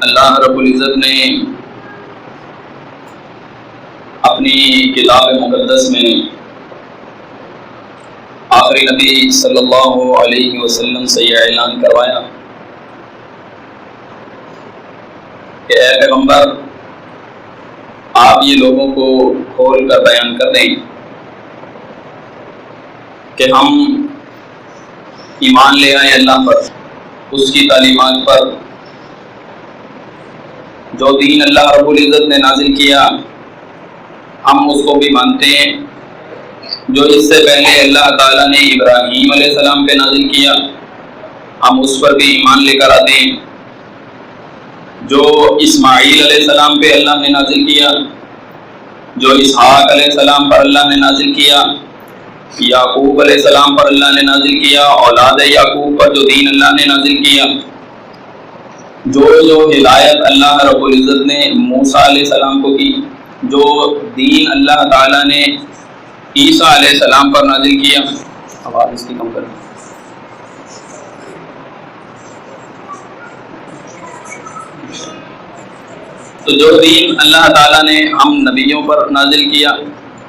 اللہ رب العزت نے اپنی کتاب مقدس میں آخری نبی صلی اللہ علیہ وسلم سے یہ اعلان کروایا کہ اے پیغمبر، آپ یہ لوگوں کو کھول کر بیان کر دیں کہ ہم ایمان لے آئے اللہ پر، اس کی تعلیمات پر، جو دین اللہ رب العزت نے نازل کیا ہم اس کو بھی مانتے ہیں، جو اس سے پہلے اللہ تعالیٰ نے ابراہیم علیہ السلام پہ نازل کیا ہم اس پر بھی ایمان لے کر آتے ہیں، جو اسماعیل علیہ السلام پہ اللہ نے نازل کیا، جو اسحاق علیہ السلام پر اللہ نے نازل کیا، یعقوب علیہ السلام پر اللہ نے نازل کیا، اولاد یعقوب پر جو دین اللہ نے نازل کیا، جو ہدایت اللہ رب العزت نے موسیٰ علیہ السلام کو کی، جو دین اللہ تعالیٰ نے عیسیٰ علیہ السلام پر نازل کیا۔ آواز اس کی کم کر دیں۔ تو جو دین اللہ تعالیٰ نے ہم نبیوں پر نازل کیا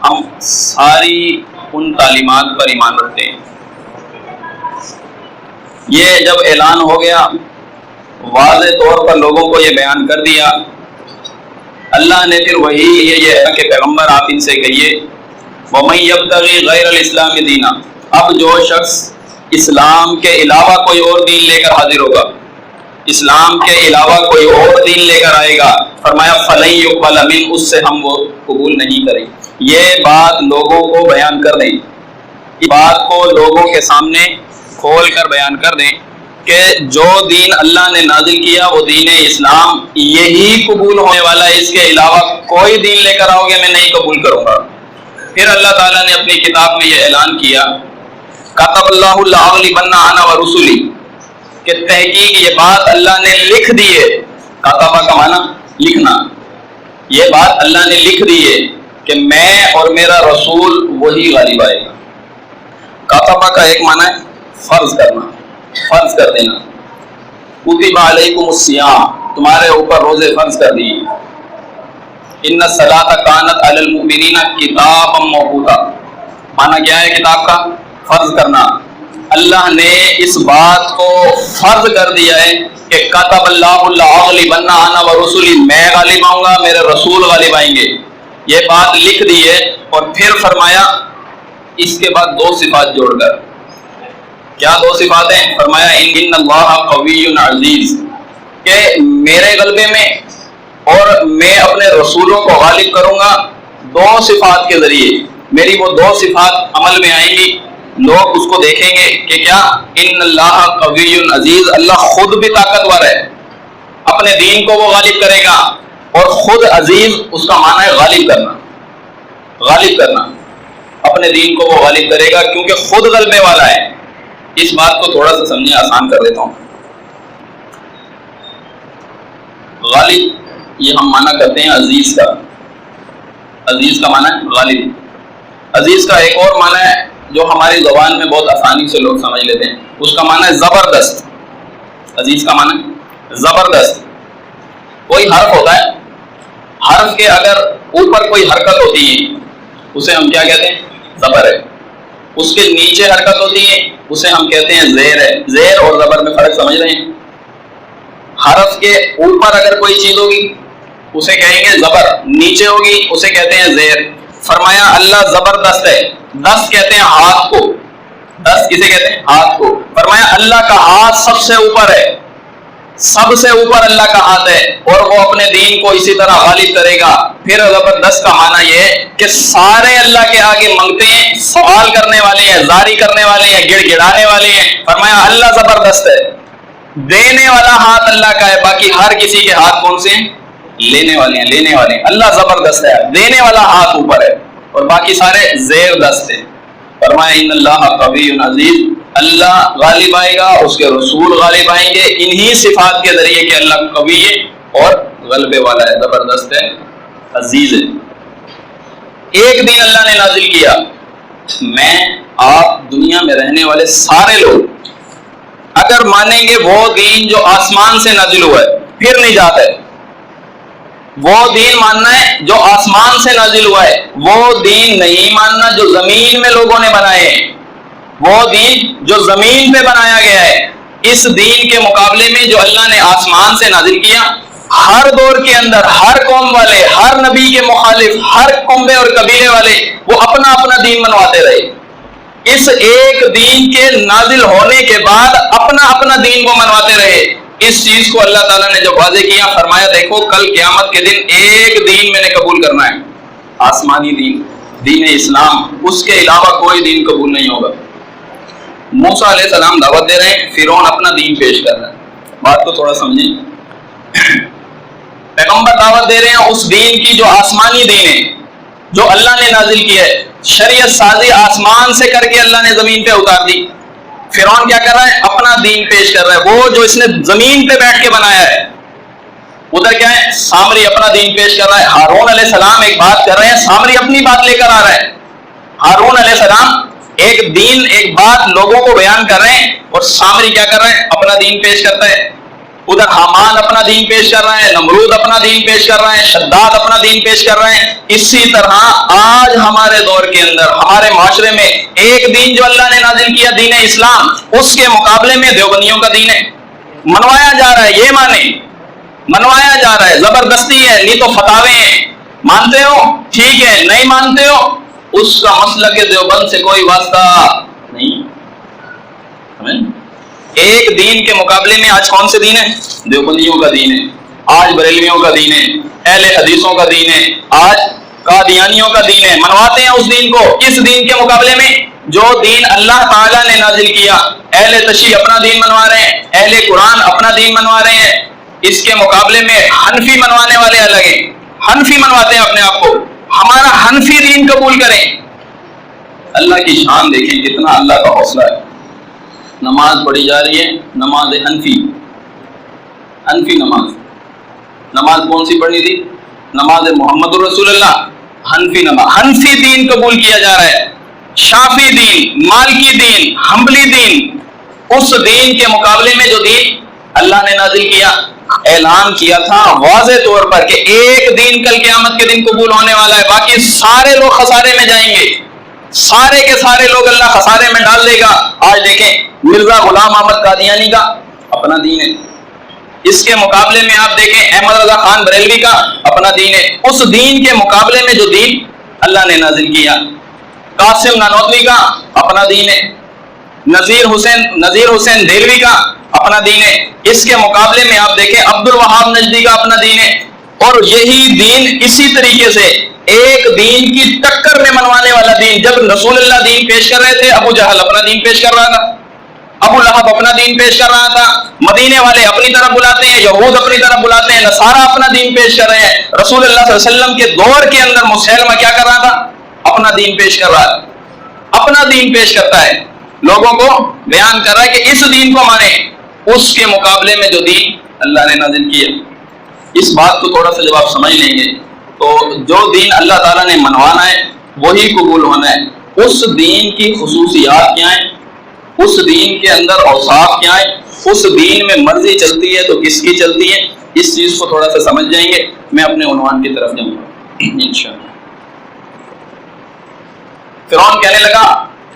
ہم ساری ان تعلیمات پر ایمان رکھتے ہیں۔ یہ جب اعلان ہو گیا، واضح طور پر لوگوں کو یہ بیان کر دیا، اللہ نے پھر وہی یہ ہے کہ پیغمبر آپ ان سے کہیے وَمَن يَبْتَغِي غَيْرَ الْإِسْلَامِ دِينًا، اب جو شخص اسلام کے علاوہ کوئی اور دین لے کر حاضر ہوگا، اسلام کے علاوہ کوئی اور دین لے کر آئے گا، فرمایا فَلَن يُقْبَلَ مِنْهُ، اس سے ہم وہ قبول نہیں کریں۔ یہ بات لوگوں کو بیان کر دیں، یہ بات کو لوگوں کے سامنے کھول کر بیان کر دیں کہ جو دین اللہ نے نازل کیا وہ دین اسلام یہی قبول ہونے والا ہے، اس کے علاوہ کوئی دین لے کر آؤ گے میں نہیں قبول کروں گا۔ پھر اللہ تعالیٰ نے اپنی کتاب میں یہ اعلان کیا کتب اللہ لأغلبن انا ورسلی، کہ تحقیق یہ بات اللہ نے لکھ دی ہے، کتبہ کا معنی لکھنا، یہ بات اللہ نے لکھ دی ہے کہ میں اور میرا رسول وہی غالب آئے گا۔ کتبہ کا ایک معنی ہے فرض کرنا، فرض کر دینا، کتب علیکم الصیام، تمہارے اوپر روزے فرض کر دیے، ان الصلاۃ کانت علی المؤمنین کتابا موقوتا، معنی کیا ہے کتاب کا؟ فرض کرنا۔ اللہ نے اس بات کو فرض کر دیا ہے کہ کتب اللہ لأغلبن انا ورسلی، میں غالب آؤں گا، میرے رسول غالب آئیں گے، یہ بات لکھ دی ہے۔ اور پھر فرمایا اس کے بعد دو صفات جوڑ کر، کیا دو صفات ہیں؟ فرمایا ان اللہ قوی عزیز، کہ میرے غلبے میں اور میں اپنے رسولوں کو غالب کروں گا دو صفات کے ذریعے، میری وہ دو صفات عمل میں آئیں گی، لوگ اس کو دیکھیں گے کہ کیا ان اللہ قوی عزیز، اللہ خود بھی طاقتور ہے، اپنے دین کو وہ غالب کرے گا، اور خود عزیز اس کا معنی ہے غالب کرنا، غالب کرنا، اپنے دین کو وہ غالب کرے گا کیونکہ خود غلبے والا ہے۔ اس بات کو تھوڑا سا سمجھیں، آسان کر دیتا ہوں۔ غالب یہ ہم معنی کرتے ہیں عزیز کا، عزیز کا معنی ہے غالب۔ عزیز کا ایک اور معنی ہے جو ہماری زبان میں بہت آسانی سے لوگ سمجھ لیتے ہیں، اس کا معنی ہے زبردست۔ عزیز کا معنی ہے زبردست۔ کوئی حرف ہوتا ہے، حرف کے اگر اوپر کوئی حرکت ہوتی ہے اسے ہم کیا کہتے ہیں؟ زبر ہے۔ اس کے نیچے حرکت ہوتی ہے اسے ہم کہتے ہیں زیر ہے۔ زیر اور زبر میں فرق سمجھ رہے ہیں؟ حرف کے اوپر اگر کوئی چیز ہوگی اسے کہیں گے زبر، نیچے ہوگی اسے کہتے ہیں زیر۔ فرمایا اللہ زبردست ہے، دست کہتے ہیں ہاتھ کو، دست کسے کہتے ہیں؟ ہاتھ کو۔ فرمایا اللہ کا ہاتھ سب سے اوپر ہے، سب سے اوپر اللہ کا ہاتھ ہے، اور وہ اپنے دین کو اسی طرح غالب کرے گا۔ پھر زبردست کا معنی یہ ہے کہ سارے اللہ کے آگے منگتے ہیں، سوال کرنے والے ہیں، زاری کرنے والے ہیں، گڑ گڑانے والے ہیں۔ فرمایا اللہ زبردست ہے، دینے والا ہاتھ اللہ کا ہے، باقی ہر کسی کے ہاتھ کون سے ہیں؟ لینے والے ہیں، لینے والے ہیں۔ اللہ زبردست ہے، دینے والا ہاتھ اوپر ہے اور باقی سارے زیر دست ہیں۔ فرمایا ان اللہ قوی عزیز، اللہ غالب آئے گا، اس کے رسول غالب آئیں گے انہی صفات کے ذریعے کہ اللہ قوی ہے اور غلبے والا ہے، زبردست ہے، عزیز ہے۔ ایک دن اللہ نے نازل کیا، میں آپ دنیا میں رہنے والے سارے لوگ اگر مانیں گے وہ دین جو آسمان سے نازل ہوا ہے، پھر نجات ہے۔ وہ دین ماننا ہے جو آسمان سے نازل ہوا ہے، وہ دین نہیں ماننا جو زمین میں لوگوں نے بنائے ہیں، وہ دین جو زمین پہ بنایا گیا ہے۔ اس دین کے مقابلے میں جو اللہ نے آسمان سے نازل کیا، ہر دور کے اندر ہر قوم والے، ہر نبی کے مخالف، ہر قوم اور قبیلے والے وہ اپنا اپنا دین منواتے رہے۔ اس ایک دین کے نازل ہونے کے بعد اپنا اپنا دین وہ منواتے رہے۔ اس چیز کو اللہ تعالیٰ نے جب واضح کیا، فرمایا دیکھو کل قیامت کے دن ایک دین میں نے قبول کرنا ہے، آسمانی دین، دین اسلام، اس کے علاوہ کوئی دین قبول نہیں ہوگا۔ موسیٰ علیہ السلام دعوت دے رہے ہیں، فرعون اپنا دین پیش کر رہا ہے۔ بات کو تھوڑا سمجھیں، پیغمبر دعوت دے رہے ہیں اس دین کی جو آسمانی دین ہے، جو اللہ نے نازل کی ہے، شریعت سازی آسمان سے کر کے اللہ نے زمین پہ اتار دی۔ فرعون کیا کر رہا ہے؟ اپنا دین پیش کر رہا ہے، وہ جو اس نے زمین پہ بیٹھ کے بنایا ہے۔ ادھر کیا ہے؟ سامری اپنا دین پیش کر رہا ہے۔ ہارون علیہ السلام ایک بات کر رہے ہیں، سامری اپنی بات لے کر آ رہا ہے۔ ہارون علیہ السلام ایک دین، ایک بات لوگوں کو بیان کر رہے ہیں، اور سامری کیا کر رہے ہیں؟ اپنا دین پیش کرتا ہے۔ ادھر حامان اپنا دین پیش کر رہا ہے، نمرود اپنا دین پیش کر رہے ہیں، شداد اپنا دین پیش کر رہے ہیں۔ اسی طرح آج ہمارے دور کے اندر ہمارے معاشرے میں ایک دین جو اللہ نے نازل کیا، دین اسلام، اس کے مقابلے میں دیوبندیوں کا دین ہے، منوایا جا رہا ہے۔ یہ مانے منوایا جا رہا ہے، زبردستی ہے، نہیں تو فتاوے ہیں۔ مانتے ہو ٹھیک ہے، نہیں مانتے ہو اس کا مسلک دیوبند سے کوئی واسطہ نہیں۔ ایک دین کے مقابلے میں آج کون سے دین ہے؟ دیوبندیوں کا دین ہے، آج بریلویوں کا دین ہے، اہل حدیثوں کا دین ہے، آج قادیانیوں کا دین ہے۔ منواتے ہیں اس دین کو۔ اس دین کے مقابلے میں جو دین اللہ تعالیٰ نے نازل کیا، اہل تشیع اپنا دین منوا رہے ہیں، اہل قرآن اپنا دین منوا رہے ہیں۔ اس کے مقابلے میں حنفی منوانے والے الگ ہیں، حنفی منواتے ہیں اپنے آپ کو، ہمارا حنفی دین قبول کریں۔ اللہ کی شان دیکھیں کتنا اللہ کا حوصلہ ہے۔ نماز پڑھی جا رہی ہے، نماز حنفی، حنفی نماز۔ نماز کون سی پڑھنی تھی؟ نماز محمد رسول اللہ، حنفی نماز، حنفی دین قبول کیا جا رہا ہے۔ شافی دین، مالکی دین، حنبلی دین، اس دین کے مقابلے میں جو دین اللہ نے نازل کیا، اعلان کیا تھا واضح طور پر کہ ایک دین کل قیامت کے دن قبول ہونے والا ہے، باقی سارے لوگ خسارے میں جائیں گے، سارے کے سارے لوگ اللہ خسارے میں ڈال دے گا۔ آج دیکھیں مرزا غلام احمد قادیانی کا اپنا دین ہے، اس کے مقابلے میں آپ دیکھیں احمد رضا خان بریلوی کا اپنا دین ہے۔ اس دین کے مقابلے میں جو دین اللہ نے نازل کیا، قاسم نانوتوی کا اپنا دین ہے، نذیر حسین دہلوی کا اپنا دین ہے۔ اس کے مقابلے میں آپ دیکھیں عبد الوہاب نجدی کا اپنا دین ہے۔ اور یہی دین اسی طریقے سے ایک دین کی ٹکر میں منوانے والا دین، جب رسول اللہ دین پیش کر رہے تھے، ابو جہل اپنا دین پیش کر رہا تھا، ابو لہب اپنا دین پیش کر رہا تھا، مدینے والے اپنی طرف بلاتے ہیں، یہود اپنی طرف بلاتے ہیں، نصارہ اپنا دین پیش کر رہے ہیں۔ رسول اللہ صلی اللہ علیہ وسلم کے دور کے اندر مسیلمہ کیا کر رہا تھا؟ اپنا دین پیش کر رہا ہے، اپنا دین پیش کرتا ہے، لوگوں کو بیان کر رہا ہے کہ اس دین کو مانیں۔ اس کے مقابلے میں جو دین اللہ نے نازل کیا، اس بات کو تھوڑا سا جب آپ سمجھ لیں گے تو جو دین اللہ تعالیٰ نے منوانا ہے وہی قبول ہونا ہے۔ اس دین کی خصوصیات کیا ہیں، اس دین کے اندر اوصاف کیا ہیں، اس دین میں مرضی چلتی ہے تو کس کی چلتی ہے، اس چیز کو تھوڑا سا سمجھ جائیں گے۔ میں اپنے عنوان کی طرف جاؤں گا انشاءاللہ۔ فرعون کہنے لگا،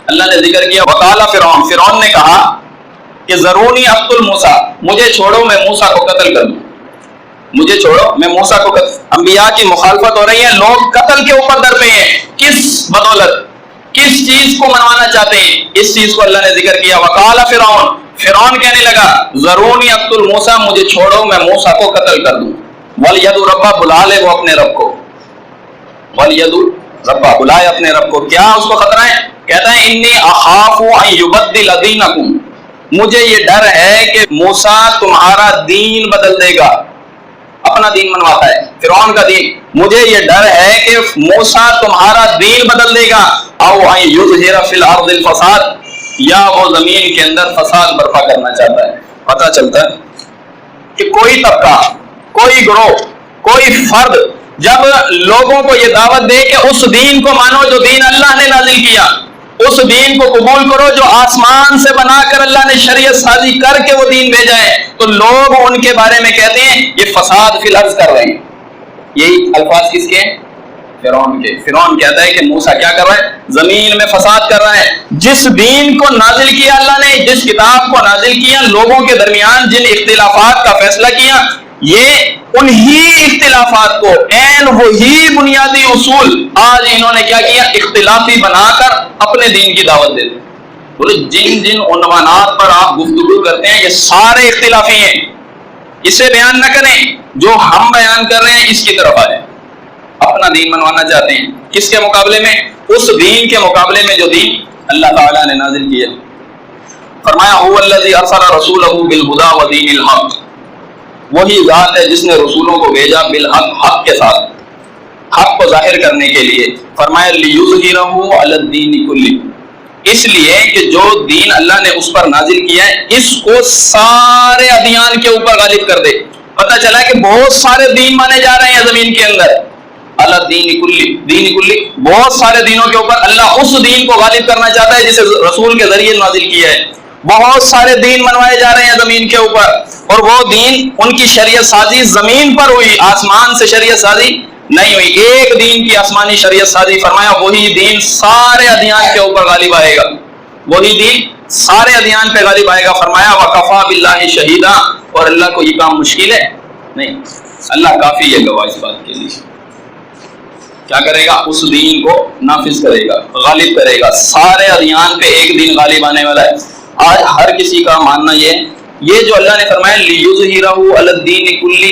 اللہ نے ذکر کیا وقال فرعون، فرعون نے کہا کہ ضرونی اقتل موسیٰ، مجھے چھوڑو میں موسیٰ کو قتل کر دوں، مجھے چھوڑو میں موسیٰ کو قتل۔ انبیاء کی مخالفت ہو رہی ہے، لوگ قتل کے اوپر در پہ ہیں، کس بدولت، کس چیز کو منوانا چاہتے ہیں؟ اس چیز کو اللہ نے ذکر کیا وقال فرعون، فرعون کہنے لگا ضرونی اقتل موسیٰ، مجھے چھوڑو میں موسیٰ کو قتل کر دوں۔ وَلْيَدْعُ رَبَّهُ، بلا لے وہ اپنے رب کو، وَلْيَدْعُ رَبَّهُ، بلائے اپنے رب کو۔ کیا اس کو خطرہ ہے؟ کہتا ہے انی اخاف ان یبدل دینکم، مجھے یہ ڈر ہے کہ موسیٰ تمہارا دین بدل دے گا، اپنا دین منواتا ہے فرعون کا دین، مجھے یہ ڈر ہے کہ موسیٰ تمہارا دین بدل دے گا، او ان یظہر فی الارض الفساد، یا وہ زمین کے اندر فساد برپا کرنا چاہتا ہے۔ پتہ چلتا ہے کہ کوئی طبقہ، کوئی گروہ، کوئی فرد جب لوگوں کو یہ دعوت دے کہ اس دین کو مانو جو دین اللہ نے نازل کیا، اس دین کو قبول کرو جو آسمان سے بنا کر اللہ نے شریعت سازی کر کے وہ دین بھیجا ہے. تو لوگ ان کے بارے میں کہتے ہیں یہ فساد فی الارض کر رہے ہیں. یہی الفاظ کس کے ہیں؟ فرعون کے. فرعون کہتا ہے کہ موسیٰ کیا کر رہا ہے؟ زمین میں فساد کر رہا ہے. جس دین کو نازل کیا اللہ نے، جس کتاب کو نازل کیا، لوگوں کے درمیان جن اختلافات کا فیصلہ کیا، یہ انہی اختلافات کو عین وہی بنیادی اصول آج انہوں نے کیا کیا؟ اختلافی بنا کر اپنے دین کی دعوت دیتے. بولے جن جن عنوانات پر آپ گفتگو کرتے ہیں یہ سارے اختلافی ہیں، اسے بیان نہ کریں. جو ہم بیان کر رہے ہیں اس کی طرف آئیں. اپنا دین منوانا چاہتے ہیں کس کے مقابلے میں؟ اس دین کے مقابلے میں جو دین اللہ تعالیٰ نے نازل کیا. فرمایا هو الذی ارسل رسولہ بالہدی ودین الحق، وہی ذات ہے جس نے رسولوں کو بھیجا بالحق، حق کے ساتھ، حق کو ظاہر کرنے کے لیے. فرمایا لیظہرہ علی الدین کلہ، اس لیے کہ جو دین اللہ نے اس پر نازل کیا ہے اس کو سارے ادیان کے اوپر غالب کر دے. پتہ چلا کہ بہت سارے دین مانے جا رہے ہیں زمین کے اندر. اللہ دین کلی، دین کلی، بہت سارے دینوں کے اوپر اللہ اس دین کو غالب کرنا چاہتا ہے جسے رسول کے ذریعے نازل کیا ہے. بہت سارے دین منوائے جا رہے ہیں زمین کے اوپر، اور وہ دین ان کی شریعت سازی زمین پر ہوئی، آسمان سے شریعت سازی نہیں ہوئی. ایک دین کی آسمانی شریعت سازی. فرمایا وہی دین سارے ادیان کے اوپر غالب آئے گا، وہی دین سارے ادیان پہ غالب آئے گا. فرمایا وکفیٰ باللہ شہیدا، اور اللہ کو یہ کام مشکل ہے نہیں، اللہ کافی ہے گواہ اس بات کے لیے. کیا کرے گا؟ اس دین کو نافذ کرے گا، غالب کرے گا. سارے ادیان پہ ایک دین غالب آنے والا ہے. آج ہر کسی کا ماننا یہ جو اللہ نے فرمایا لیظہرہ علی الدین کلہ،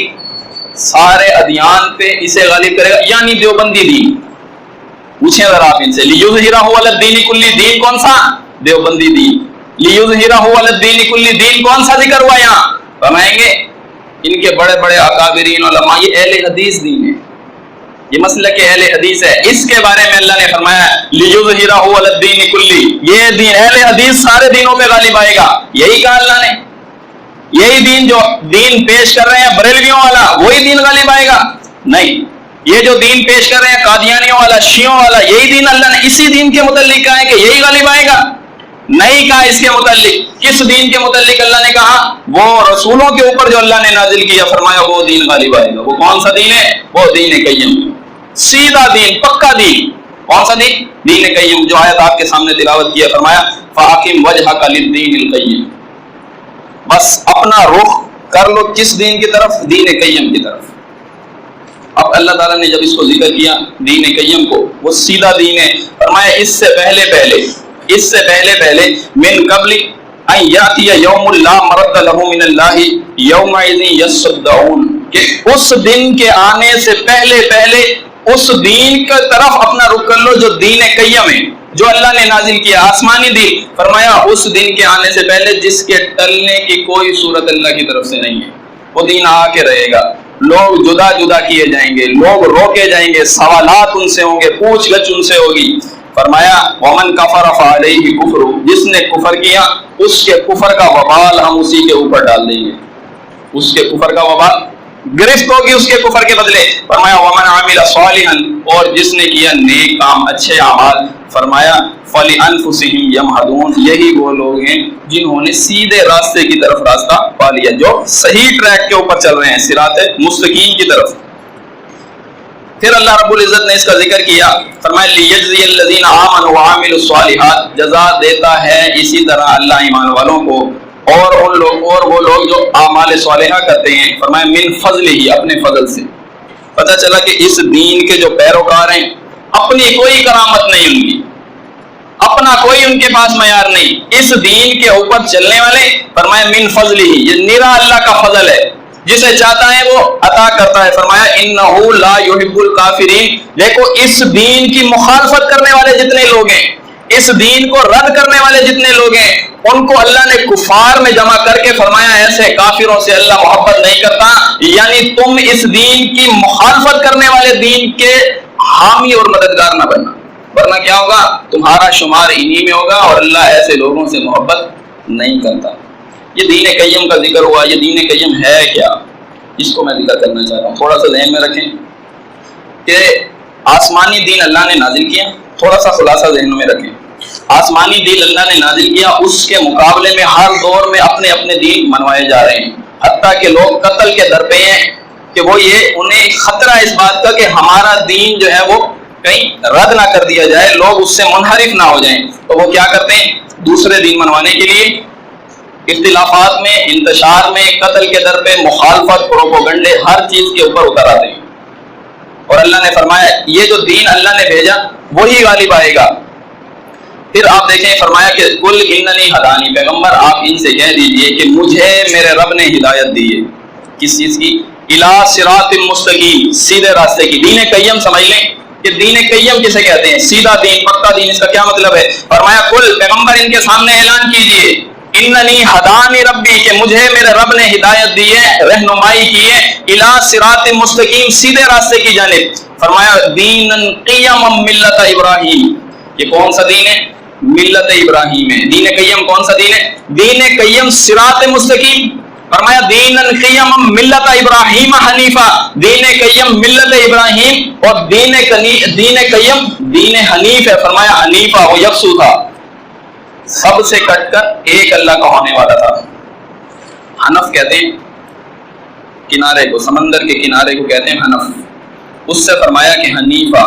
سارے ادیان پہ اسے غالب کرے گا، یعنی دیوبندی دین. پوچھیں ذرا آپ ان سے، لیظہرہ علی الدین کلہ دین کون سا؟ دیوبندی دین. لیظہرہ علی الدین کلہ دین کون سا ذکر ہوا یہاں؟ فرمائیں گے ان کے بڑے بڑے اکابرین علماء، یہ اہل حدیث دین ہے، یہ مسلک اہل حدیث ہے. اس کے بارے میں اللہ نے فرمایا لیظہرہ علی الدین کلہ، یہ دین اہل حدیث سارے دینوں پہ غالب آئے گا. یہی کہا اللہ نے. یہی دین جو دین پیش کر رہے ہیں بریلویوں والا، وہی دین غالب آئے گا؟ نہیں. یہ جو دین پیش کر رہے ہیں قادیانیوں والا، شیعوں والا، یہی دین اللہ نے اسی دین کے متعلق کہا ہے کہ یہی غالب آئے گا؟ نہیں کہا اس کے متعلق. کس دین کے متعلق اللہ نے کہا؟ وہ رسولوں کے اوپر جو اللہ نے نازل کیا. فرمایا وہ دین غالب آئے گا. وہ کون سا دین ہے؟ وہ دین قیم، سیدھا دین، پکا دین. کون سا دین؟ دین قیم، جو آیت آپ کے سامنے تلاوت کیا. فرمایا فاقم وجہک للدین القیم، بس اپنا رخ کر لو کس دین کی طرف؟ دین قیم کی طرف. اب اللہ تعالیٰ نے جب اس کو ذکر کیا دین قیم کو، وہ سیدھا دین ہے. فرمایا اس سے پہلے من قبل ان یاتی یوم لا مرد لہ من اللہ یومئذ یصدعون، کہ اس دن کے آنے سے پہلے اس دین کی طرف اپنا رخ کر لو جو دین قیم ہے، جو اللہ نے نازل کیا، آسمانی دین. فرمایا اس دن کے آنے سے پہلے جس کے ٹلنے کی کوئی صورت اللہ کی طرف سے نہیں ہے. وہ دین آ کے رہے گا. لوگ جدا جدا کیے جائیں گے، لوگ روکے جائیں گے، سوالات ان سے ہوں گے، پوچھ گچھ ان سے ہوگی. فرمایا ومن کفر فعلیہ کفر، جس نے کفر کیا اس کے کفر کا وبال ہم اسی کے اوپر ڈال دیں گے. اس کے کفر کا وبال گرفت ہوگی اس کے کفر کے بدلے. فرمایا ومن عمل صالحا، اور جس نے کیا نیک کام، اچھے اعمال. فرمایا فلانفسہم یمہدون، یہی وہ لوگ ہیں جنہوں نے سیدھے راستے کی طرف راستہ پا لیا، جو صحیح ٹریک کے اوپر چل رہے ہیں، صراط مستقیم کی طرف. پھر اللہ رب العزت نے اس کا ذکر کیا. فرمایا لیجزی الذین آمنوا وعملوا الصالحات، جزا دیتا ہے اسی طرح اللہ ایمان والوں کو اور وہ لوگ جو اعمال صالحہ کرتے ہیں. فرمایا من فضل ہی، اپنے فضل سے. پتہ چلا کہ اس دین کے جو پیروکار ہیں اپنی کوئی کرامت نہیں ان کی، اپنا کوئی ان کے پاس معیار نہیں. اس دین کے اوپر چلنے والے فرمایا من فضل ہی، یہ نرا اللہ کا فضل ہے، جسے چاہتا ہے وہ عطا کرتا ہے. فرمایا انہ لا یحب الکافرین. دیکھو اس دین کی مخالفت کرنے والے جتنے لوگ ہیں، اس دین کو رد کرنے والے جتنے لوگ ہیں، ان کو اللہ نے کفار میں جمع کر کے فرمایا ایسے کافروں سے اللہ محبت نہیں کرتا. یعنی تم اس دین کی مخالفت کرنے والے دین کے حامی اور مددگار نہ بننا، ورنہ کیا ہوگا؟ تمہارا شمار انہی میں ہوگا، اور اللہ ایسے لوگوں سے محبت نہیں کرتا. یہ دین قیم کا ذکر ہوا. یہ دین قیم ہے کیا؟ اس کو میں ذکر کرنا چاہ رہا ہوں. تھوڑا سا ذہن میں رکھیں کہ آسمانی دین اللہ نے نازل کیا. تھوڑا سا خلاصہ ذہن میں رکھیں. آسمانی دین اللہ نے نازل کیا، اس کے مقابلے میں ہر دور میں اپنے اپنے دین منوائے جا رہے ہیں، حتیٰ کہ لوگ قتل کے در پہ ہیں کہ وہ یہ انہیں خطرہ اس بات کا کہ ہمارا دین جو ہے وہ کہیں رد نہ کر دیا جائے، لوگ اس سے منحرف نہ ہو جائیں، تو وہ کیا کرتے ہیں دوسرے دین منوانے کے لیے اختلافات میں، انتشار میں، قتل کے در پہ، مخالفت، پروپوگنڈے، ہر چیز کے اوپر اتر آتے ہیں۔ اور اللہ نے فرمایا یہ جو دین اللہ نے بھیجا وہی غالب آئے گا۔ پھر آپ دیکھیں فرمایا کہ قل اننی ہدانی، پیغمبر آپ ان سے کہہ دیجئے کہ مجھے میرے رب نے ہدایت دی ہے، کس چیز کی؟ الی صراط مستقیم، سیدھے راستے کی۔ دین قیم سمجھ لیں کہ دین قیم کسے کہتے ہیں؟ سیدھا دین، پکا دین، اس کا کیا مطلب ہے؟ فرمایا قل، پیغمبر ان کے سامنے اعلان کیجئے، اننی ہدانی ربی، کہ مجھے میرے رب نے ہدایت دی ہے، رہنمائی کی ہے، الی صراط مستقیم، سیدھے راستے کی جانب۔ فرمایا دین قیما ملت ابراہیم، یہ کون سا دین ہے؟ ملت ابراہیم ہے۔ دین قیم کون سا دین ہے؟ دین قیم صراط مستقیم۔ فرمایا دین قیما ملت ابراہیم حنیفہ، دین قیم ملت ابراہیم، اور دین قیم دین حنیف ہے۔ فرمایا حنیفہ وہ یکسو تھا، سب سے کٹ کر ایک اللہ کا ہونے والا تھا۔ حنف کہتے ہیں کنارے کو، سمندر کے کنارے کو کہتے ہیں حنف۔ اس سے فرمایا کہ حنیفہ،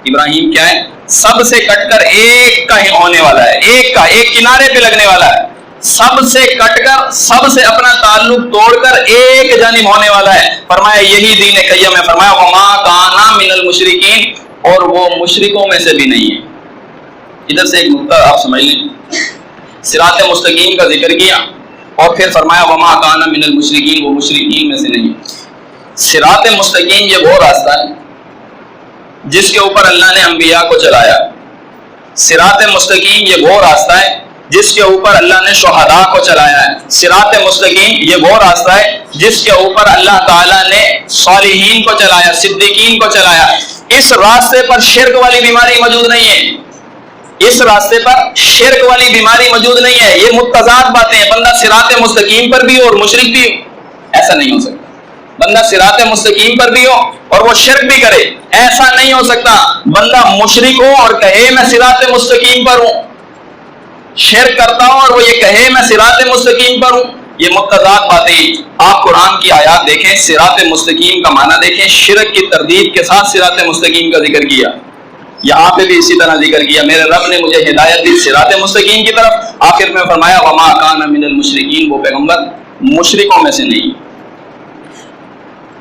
ابراہیم کیا ہے؟ سب سے کٹ کر ایک کا ہی ہونے والا ہے، ایک کا، ایک کنارے پہ لگنے والا ہے، سب سے کٹ کر، سب سے اپنا تعلق توڑ کر ایک جانب ہونے والا ہے۔ فرمایا یہی دین قیم ہے۔ فرمایا وما کان من المشرکین، اور وہ مشرکوں میں سے بھی نہیں ہے۔ ادھر سے ایک نقطہ آپ سمجھ لیں، صراط مستقیم کا ذکر کیا اور پھر فرمایا وما کان من المشرکین، وہ مشرکین میں سے نہیں۔ صراط مستقیم یہ وہ راستہ ہے جس کے اوپر اللہ نے انبیاء کو چلایا۔ صراط مستقیم یہ وہ راستہ ہے جس کے اوپر اللہ نے شہداء کو چلایا ہے۔ صراط مستقیم یہ وہ راستہ ہے جس کے اوپر اللہ تعالیٰ نے صالحین کو چلایا، صدیقین کو چلایا۔ اس راستے پر شرک والی بیماری موجود نہیں ہے، اس راستے پر شرک والی بیماری موجود نہیں ہے۔ یہ متضاد باتیں ہیں، بندہ صراط مستقیم پر بھی ہو اور مشرک بھی ہو، ایسا نہیں ہو سکتا۔ بندہ صراط مستقیم پر بھی ہو اور وہ شرک بھی کرے، ایسا نہیں ہو سکتا۔ بندہ مشرک ہو اور کہے میں صراط مستقیم پر ہوں، شرک کرتا ہوں اور وہ یہ کہے میں صراط مستقیم پر ہوں، یہ متضاد باتیں۔ آپ قرآن کی آیات دیکھیں، صراط مستقیم کا معنی دیکھیں، شرک کی تردید کے ساتھ صراط مستقیم کا ذکر کیا، یہاں پہ بھی اسی طرح ذکر کیا، میرے رب نے مجھے ہدایت دی صراط مستقیم کی طرف۔ آخر میں فرمایا وما کان من المشرکین، وہ پیغمبر مشرکوں میں سے نہیں۔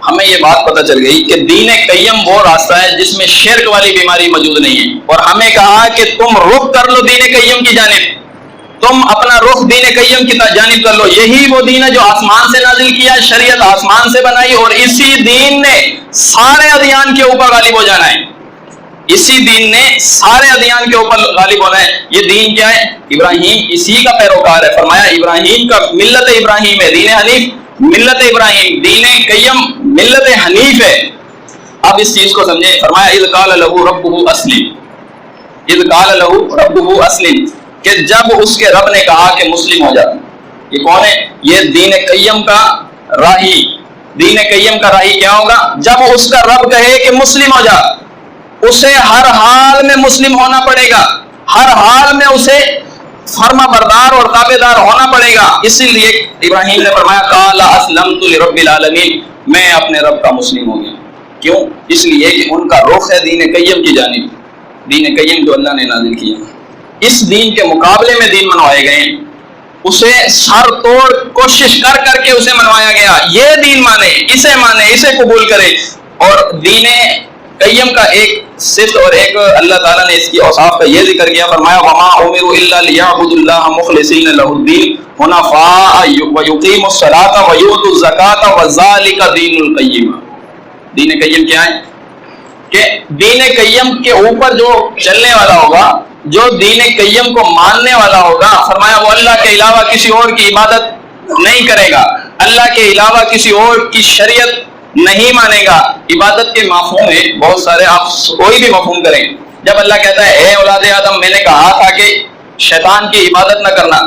ہمیں یہ بات پتہ چل گئی کہ دین قیم وہ راستہ ہے جس میں شرک والی بیماری موجود نہیں ہے، اور ہمیں کہا کہ تم رخ کر لو دین قیم کی جانب، تم اپنا رخ دین قیم کی جانب کر لو۔ یہی وہ دین ہے جو آسمان سے نازل کیا، شریعت آسمان سے بنائی، اور اسی دین نے سارے ادیان کے اوپر غالب ہو جانا ہے، اسی دین نے سارے ادیان کے اوپر غالب ہونا ہے۔ یہ دین کیا ہے؟ ابراہیم اسی کا پیروکار ہے۔ فرمایا ابراہیم کا ملت ابراہیم ہے، دین حنیف ملت ابراہیم، دین قیم ملت حنیف ہے۔ اب اس چیز کو سمجھیں۔ فرمایا اذ قال له ربه اسلم، اذ قال له ربه اسلم، کہ جب اس کے رب نے کہا کہ مسلم ہو جا۔ یہ کون ہے؟ یہ دین قیم کا راہی۔ دین قیم کا راہی کیا ہوگا؟ جب اس کا رب کہے کہ مسلم ہو جا، اسے ہر حال میں مسلم ہونا پڑے گا، ہر حال میں اسے فرما بردار اور تابع دار ہونا پڑے گا۔ اسی لیے ابراہیم نے فرمایا قال اسلمت لرب العالمین، میں اپنے رب کا مسلم ہو گیا۔ کیوں؟ اس لیے کہ ان کا رخ ہے دین قیم کی جانب، دین قیم جو اللہ نے نازل کیا۔ اس دین کے مقابلے میں دین منوائے گئے ہیں، اسے سر توڑ کوشش کر کر کے اسے منوایا گیا۔ یہ دین مانے، اسے قبول کرے۔ اور دین قیم کا ایک صفت اور ایک اللہ تعالیٰ نے اس کی اوصاف کا یہ ذکر کیا۔ فرمایا وما امروا الا ليعبدوا الله مخلصين له الدين حنفاء ويقيموا الصلاة ويؤتوا الزكاة وذلك دين القيم۔ دین قیم کیا ہے؟ کہ دین قیم کے اوپر جو چلنے والا ہوگا، جو دین قیم کو ماننے والا ہوگا، فرمایا وہ اللہ کے علاوہ کسی اور کی عبادت نہیں کرے گا، اللہ کے علاوہ کسی اور کی شریعت نہیں مانے گا۔ عبادت کے مفہوم میں بہت سارے، آپ کوئی بھی مفہوم کریں، جب اللہ کہتا ہے اے اولاد آدم میں نے کہا تھا کہ شیطان کی عبادت نہ کرنا،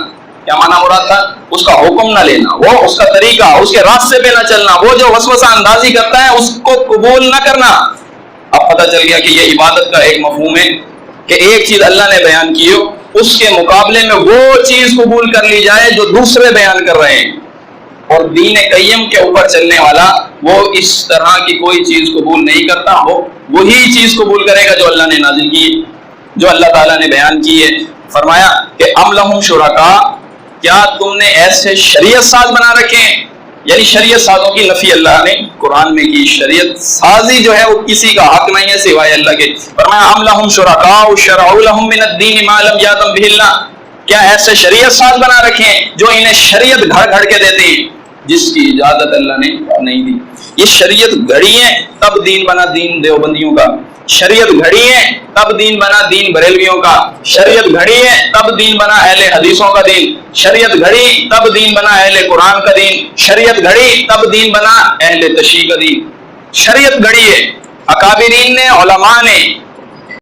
کیا معنی مراد تھا؟ اس کا حکم نہ لینا، وہ اس کا طریقہ، اس کے راستے پہ نہ چلنا، وہ جو وسوسہ اندازی کرتا ہے اس کو قبول نہ کرنا۔ اب پتہ چل گیا کہ یہ عبادت کا ایک مفہوم ہے کہ ایک چیز اللہ نے بیان کی ہو اس کے مقابلے میں وہ چیز قبول کر لی جائے جو دوسرے بیان کر رہے ہیں، اور دین قیم کے اوپر چلنے والا وہ اس طرح کی کوئی چیز قبول نہیں کرتا، وہ وہی چیز قبول کرے گا جو اللہ نے نازل کی ہے، جو اللہ تعالیٰ نے بیان کی ہے۔ فرمایا کہ ام لہم شرکاء، کیا تم نے ایسے شریعت ساز بنا رکھے ہیں، یعنی شریعت سازوں کی نفی اللہ نے قرآن میں کی، شریعت سازی جو ہے وہ کسی کا حق نہیں ہے سوائے اللہ کے۔ فرمایا ام لہم شرکاء شرعوا لہم من الدین ما لم یأذن بہ اللہ، کیا ایسے شریعت ساز بنا رکھے ہیں جو انہیں شریعت گھڑ گھڑ کے دیتے ہیں جس کی اجازت اللہ نے نہیں دی۔ یہ شریعت گھڑی ہے تب دین بنا دین دیوبندیوں کا، شریعت گھڑی ہے تب دین بنا دین بریلویوں کا، شریعت گھڑی ہے تب دین بنا اہل حدیثوں کا دین، شریعت گھڑی تب دین بنا اہل قرآن کا دین، شریعت گھڑی تب دین بنا اہل تشیع کا دین۔ شریعت گھڑی ہے، اکابرین نے، علماء نے